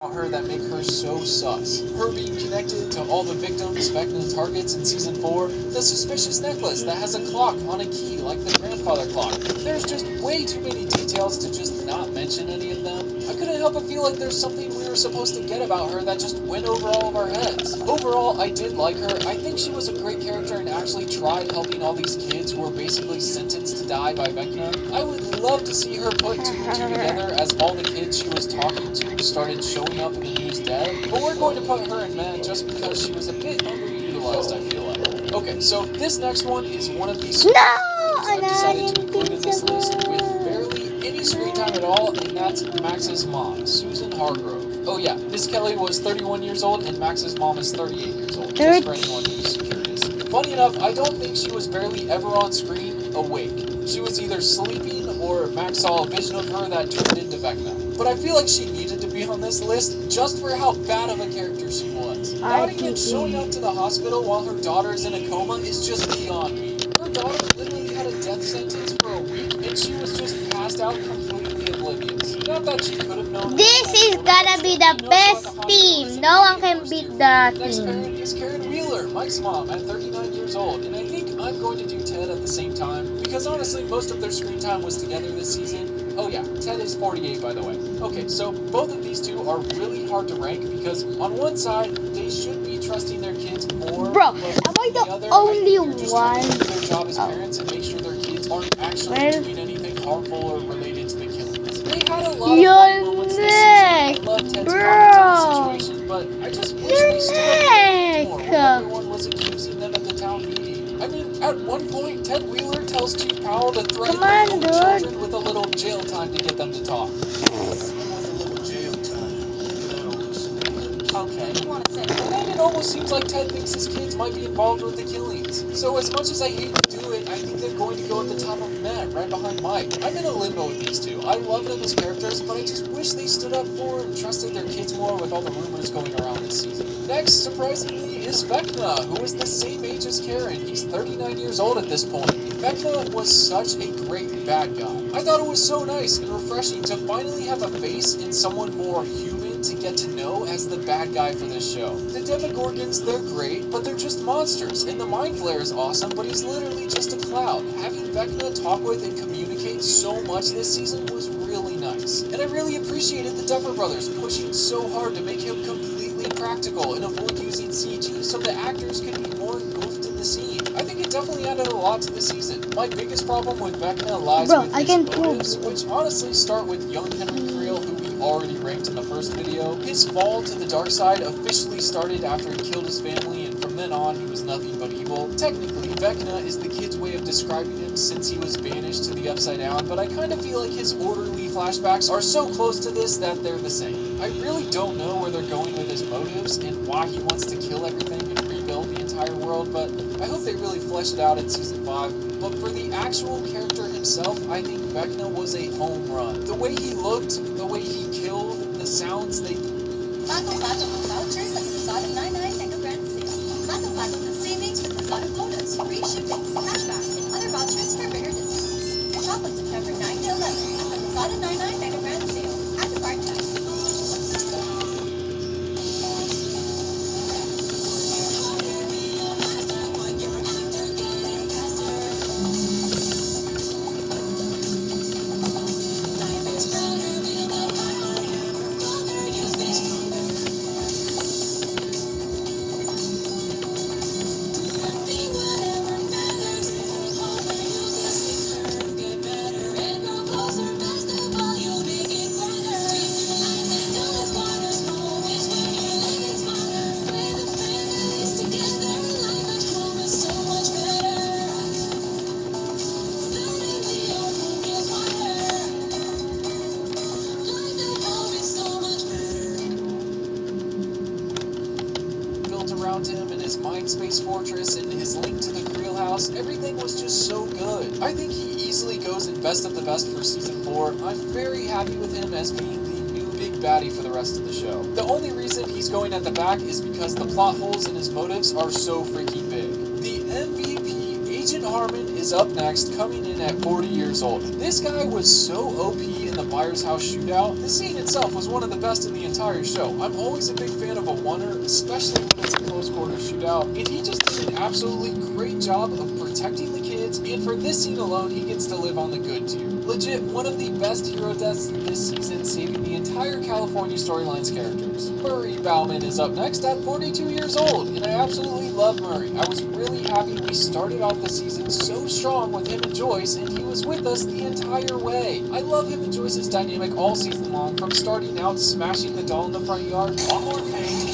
her that make her so sus. Her being connected to all the victims Vecna targets in Season 4, the suspicious necklace that has a clock on a key like the grandfather clock. There's just way too many details to just not mention any of them. I couldn't help but feel like there's something we were supposed to get about her that just went over all of our heads. Overall, I did like her. I think she was a great character and actually tried helping all these kids who were basically sentenced to die by Vecna. I would love to see her put two and two together as all the kids she was talking to started showing up in the news dead, but we're going to put her in Med just because she was a bit underutilized, I feel like. Okay, so this next one is one of these I've decided to include in this list with barely any screen time at all, and that's Max's mom, Susan Hargrove. Oh yeah, Miss Kelly was 31 years old and Max's mom is 38 years old, just for anyone who's curious. Funny enough, I don't think she was barely ever on screen awake. She was either sleeping or Max saw a vision of her that turned into Vecna. But I feel like she needed to be on this list just for how bad of a character she was. Not even showing up to the hospital while her daughter is in a coma is just beyond me. Her daughter literally had a death sentence for a week and she was just passed out completely oblivious. Not that she could have known. This is gonna be the best team. No one can beat the Next team. parent is Karen Wheeler, Mike's mom, at 39 years old, and I think I'm going to do Ted at the same time, because honestly, most of their screen time was together this season. Oh yeah, Ted is 48, by the way. Okay, so both of these two are really hard to rank, because on one side, they should be trusting their kids more. Bro, but am I the other, only I think they're just trying to one? do their job as parents and make sure their kids aren't actually doing anything harmful or related to the killings. They had a lot of funny moments this season. I love Ted's comments on the situation, but I just wish they stood up more when everyone was accusing them at the town meeting. I mean, at one point, Ted Wheeler tells Chief Powell to threaten their own children with a little jail time to get them to talk. Okay. And then it almost seems like Ted thinks his kids might be involved with the killings. So as much as I hate to do it, I think they're going to go at the top of Matt, right behind Mike. I'm in a limbo with these two. I love them as characters, but I just wish they stood up for and trusted their kids more with all the rumors going around this season. Next, surprisingly, is Vecna, who is the same age as Karen. He's 39 years old at this point. Vecna was such a great bad guy. I thought it was so nice and refreshing to finally have a face in someone more human to get to know as the bad guy for this show. The Demogorgons, they're great, but they're just monsters, and the Mind Flayer is awesome, but he's literally just a cloud. Having Vecna talk with and communicate so much this season was really nice. And I really appreciated the Duffer Brothers pushing so hard to make him completely practical and avoid using CG so the actors could be more engulfed in the scene. I think it definitely added a lot to the season. My biggest problem with Vecna lies with his motives, which honestly start with young Henry Creel, who we already ranked in the first video. His fall to the dark side officially started after he killed his family, and from then on he was nothing but evil. Technically, Vecna is the kid's way of describing him since he was banished to the Upside Down, but I kind of feel like his orderly flashbacks are so close to this that they're the same. I really don't know where they're going with his motives and why he wants to kill everything and rebuild the entire world, but I hope they really flesh it out in Season 5. But for the actual character himself, I think Vecna was a home run. The way he looked, the way he killed, the sounds they... vouchers at the Lazada 99 Mega Grand Sale. Battle savings with Lazada quotas, free shipping, cashback, and other vouchers for bigger discounts. Shop on September 9 to 11 at the Lazada 99 Mega Grand Sale at the Card Time. around him and his mind space fortress and his link to the Creel house, everything was just so good. I think he easily goes in best of the best for season 4. I'm very happy with him as being the new big baddie for the rest of the show. The only reason he's going at the back is because the plot holes in his motives are so freaking big. The MVP, Agent Harmon, is up next, coming in at 40 years old. This guy was so OP in the Byers House shootout. The scene itself was one of the best in the entire show. I'm always a big fan of a oneer, especially when it's a close quarter shootout, and he just did an absolutely great job of protecting the kids, and for this scene alone, he gets to live on the good tier. Legit, one of the best hero deaths this season, saving the entire California storyline's characters. Murray Bauman is up next at 42 years old, and I absolutely love Murray. I was really happy we started off the season so strong with him and Joyce, and he was with us the entire way. I love him and Joyce's dynamic all season long, from starting out smashing the doll in the front yard. One more thing.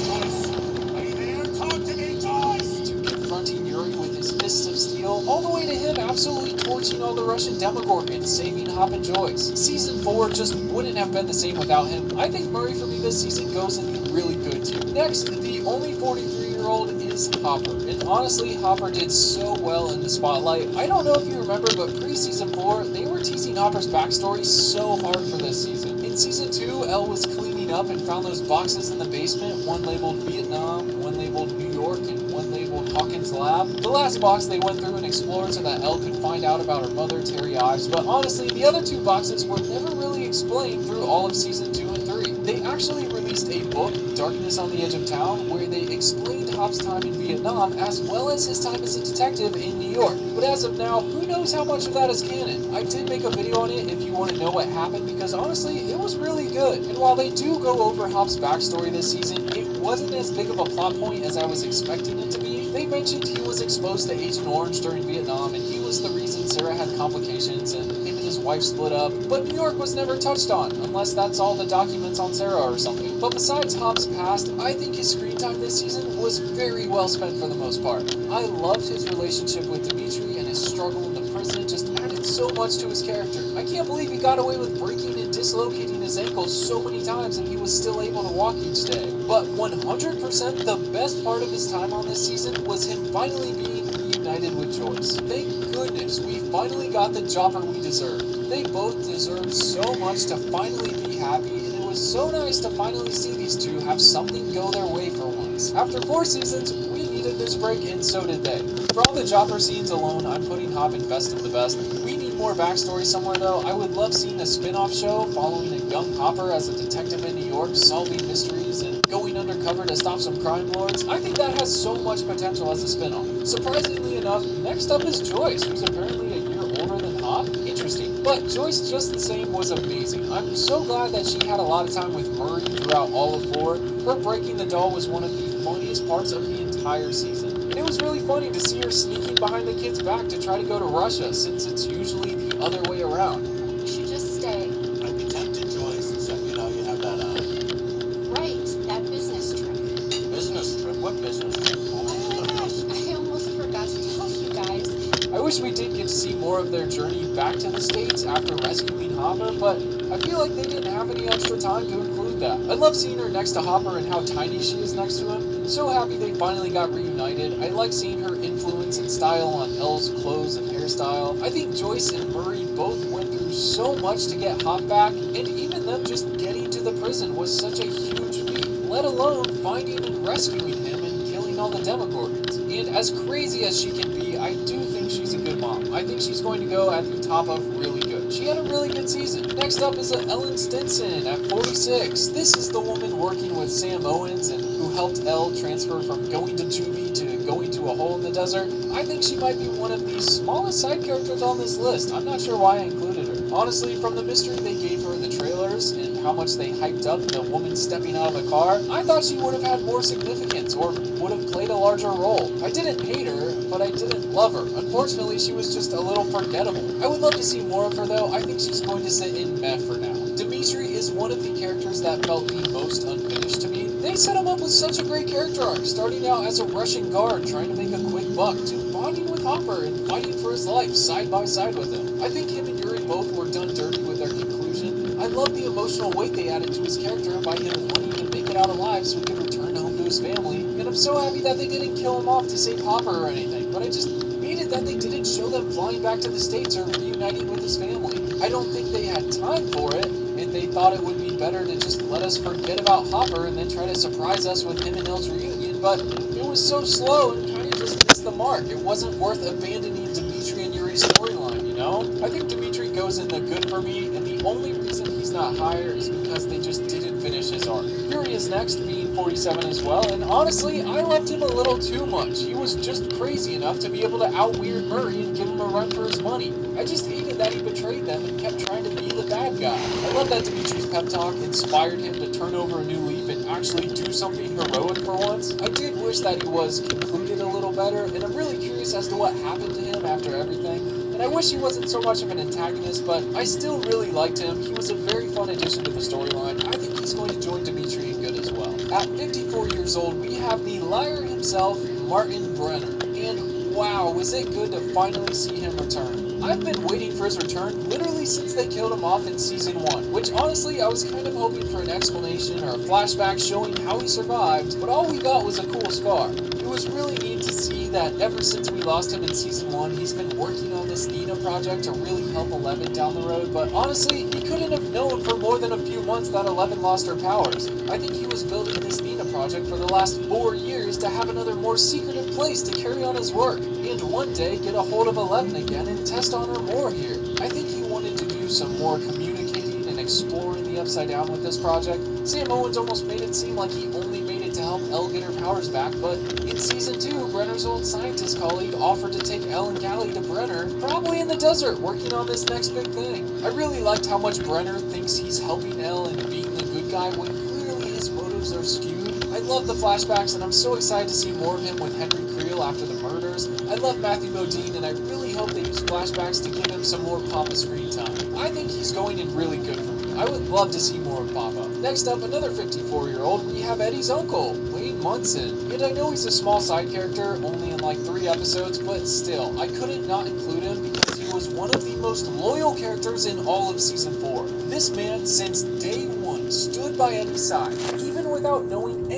Joyce, are you there? Talk to me, Joyce! To confronting Yuri with his fists of steel, all the way to him absolutely torching all the Russian Demogorgons, saving Hop and Joyce. Season 4 just wouldn't have been the same without him. I think Murray for me this season goes in the really good tier. Next, the only 43-year-old is Hopper. And honestly, Hopper did so well in the spotlight. I don't know if you remember, but pre-season 4, they were teasing Hopper's backstory so hard for this season. In season 2, Elle was cleaning up and found those boxes in the basement, one labeled Vietnam, one labeled New York, and one labeled Hawkins Lab. The last box they went through and explored so that Elle could find out about her mother, Terry Ives, but honestly, the other two boxes were never really explained through all of season 2 and 3. They actually released a book, Darkness on the Edge of Town, where they explained Hop's time in Vietnam as well as his time as a detective in New York. But as of now, who knows how much of that is canon? I did make a video on it if you want to know what happened, because honestly, it was really good. And while they do go over Hop's backstory this season, it wasn't as big of a plot point as I was expecting it to be. They mentioned he was exposed to Agent Orange during Vietnam, and he was the reason Sarah had complications and him and his wife split up, but New York was never touched on, unless that's all the documents on Sarah or something. But besides Hop's past, I think his screen time this season was very well spent for the most part. I loved his relationship with Dimitri, and his struggle in the prison just added so much to his character. I can't believe he got away with breaking and dislocating his ankles so many times and he was still able to walk each day. But 100% the best part of his time on this season was him finally being reunited with Joyce. Thank goodness we finally got the Jopper we deserved. They both deserved so much to finally be happy, and it was so nice to finally see these two have something go their way for once. After 4 seasons, we needed this break, and so did they. For all the Jopper scenes alone, I'm putting Hop in best of the best. We need more backstory somewhere though. I would love seeing a spin-off show following a young Hopper as a detective in New York, solving mysteries and going undercover to stop some crime lords. I think that has so much potential as a spin-off. Surprisingly enough, next up is Joyce, who's apparently a year older than Hop. Interesting. But Joyce, just the same, was amazing. I'm so glad that she had a lot of time with Murray throughout all of 4. Her breaking the doll was one of the funniest parts of the entire season. And it was really funny to see her sneaking behind the kid's back to try to go to Russia, since it's usually the other way around. You should just stay. I'd be tempted, Joyce, except you know you have that, Right, that business trip. business trip. What business trip? Oh my gosh, I almost forgot to tell you guys. I wish we did get to see more of their journey back to the States after rescuing Hopper, but I feel like they didn't have any extra time to include that. I love seeing her next to Hopper and how tiny she is next to him. So happy they finally got reunited. I like seeing her influence and style on Elle's clothes and hairstyle. I think Joyce and Murray both went through so much to get Hop back, and even them just getting to the prison was such a huge feat, let alone finding and rescuing him and killing all the Demogorgons. And as crazy as she can be, I do think she's a good mom. I think she's going to go at the top of really good. She had a really good season. Next up is Ellen Stinson at 46. This is the woman working with Sam Owens and who helped Elle transfer from going to juvie to going to a hole in the desert. I think she might be one of the smallest side characters on this list. I'm not sure why I included her. Honestly, from the mystery they gave her in the trailers and how much they hyped up the woman stepping out of a car, I thought she would have had more significance or would have played a larger role. I didn't hate her, but I didn't love her. Unfortunately, she was just a little forgettable. I would love to see more of her though. I think she's going to sit in meh for now. Dimitri is one of the characters that felt the most unfinished to me. They set him up with such a great character arc, starting out as a Russian guard trying to make a quick buck, to bonding with Hopper and fighting for his life side by side with him. I think him and Yuri both were done dirty with their conclusion. I love the emotional weight they added to his character by him wanting to make it out alive so he could return home to his family, and I'm so happy that they didn't kill him off to save Hopper or anything, but I just hated that they didn't show them flying back to the States or reuniting with his family. I don't think they had time for it, and they thought it would be better to just let us forget about Hopper and then try to surprise us with him and Elle's reunion, but it was so slow and kind of just missed the mark. It wasn't worth abandoning Dimitri and Yuri's storyline, you know? I think Dimitri goes in the good for me, and the only reason he's not higher is because they just didn't finish his arc. Yuri is next, being 47 as well, and honestly, I loved him a little too much. He was just crazy enough to be able to out-weird Murray and give him a run for his money. I just hated that he betrayed them and kept trying to be the bad guy. I love that Dimitri's pep talk inspired him to turn over a new leaf and actually do something heroic for once. I did wish that he was concluded a little better, and I'm really curious as to what happened to him after everything. And I wish he wasn't so much of an antagonist, but I still really liked him. He was a very fun addition to the storyline. I think he's going to join Dimitri in good as well. At 54 years old, we have the liar himself, Martin Brenner. And wow, was it good to finally see him return. I've been waiting for his return literally since they killed him off in Season 1, which honestly I was kind of hoping for an explanation or a flashback showing how he survived, but all we got was a cool scar. It was really neat to see that ever since we lost him in Season 1, he's been working on this Nina project to really help Eleven down the road, but honestly, he couldn't have known for more than a few months that Eleven lost her powers. I think he was building this Nina project for the last 4 years to have another more secretive place to carry on his work, and one day get a hold of Eleven again and test on her more here. I think he wanted to do some more communicating and exploring the Upside Down with this project. Sam Owens almost made it seem like he only made it to help Elle get her powers back, but in Season 2, Brenner's old scientist colleague offered to take Elle and Callie to Brenner, probably in the desert, working on this next big thing. I really liked how much Brenner thinks he's helping Elle and being the good guy when clearly his motives are skewed. I love the flashbacks, and I'm so excited to see more of him with Henry Creel after the murders. I love Matthew Modine, and I really hope they use flashbacks to give him some more Papa screen time. I think he's going in really good for me. I would love to see more of Papa. Next up, another 54-year-old, we have Eddie's uncle, Wayne Munson. And I know he's a small side character, only in like 3 episodes, but still, I couldn't not include him because he was one of the most loyal characters in all of Season 4. This man, since day 1, stood by Eddie's side, even without knowing